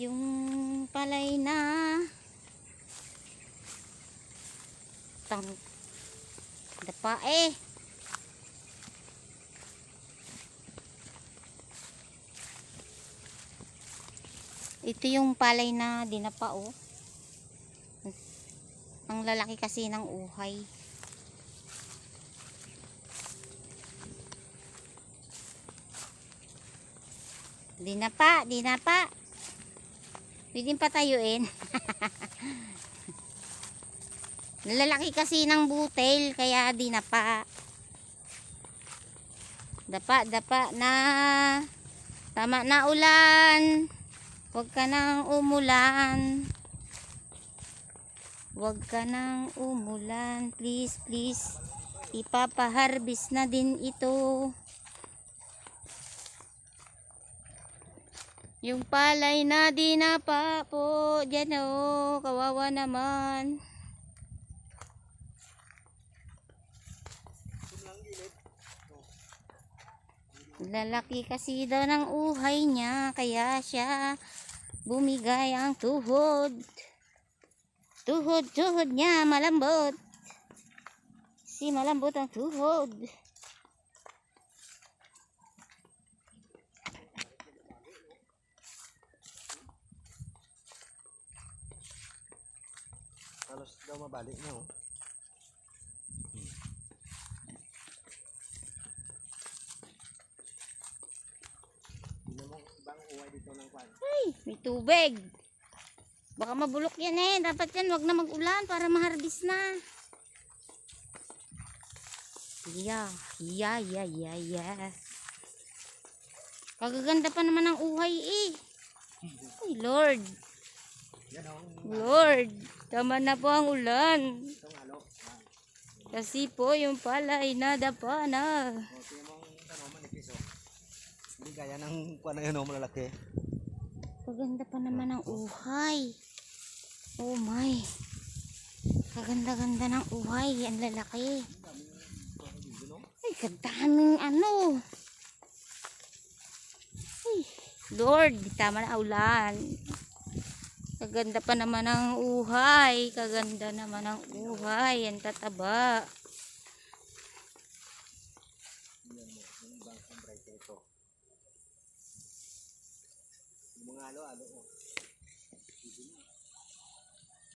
Yung palay na dapa eh. Ito yung palay na dinapa oh. Ang lalaki kasi ng uhay. Dinapa, dinapa. Pwedeng patayuin. Lalaki kasi ng butel kaya dinapa. Dapa, dapa na. Tama na ulan. Huwag ka nang umulan. Huwag ka nang umulan. Please, please. Ipapaharbis na din ito. Yung palay na dinapa po. Diyan o. Kawawa naman. Lalaki kasi daw ng uhay niya. Kaya siya bumigay ang tuhod. Tuhod niya malambot. Si malambot ang tuhod. Halos daw mabalik na oh. Tingnan mo ibang uway dito ng kwan. Ay, may tubig. Baka mabulok yan eh. Dapat yan wag na mag-ulan para maharbis na. Yeah. Kagaganda pa naman ang uhay eh. Ay, Lord. Lord, tama na po ang ulan. Kasi po yung palay nadapa na. Tingnan mo ang manipis oh. Hindi gaya ng kwan na yun oh, malalaki. Kaganda pa naman ang uhay. Oh my. Kaganda-ganda ng uhay. Ang lalaki. Ay, kadaming ano. Ay, Lord, tama na ulan. Kaganda pa naman ang uhay. Kaganda naman ang uhay. Ang tataba. Yung mga alo-alo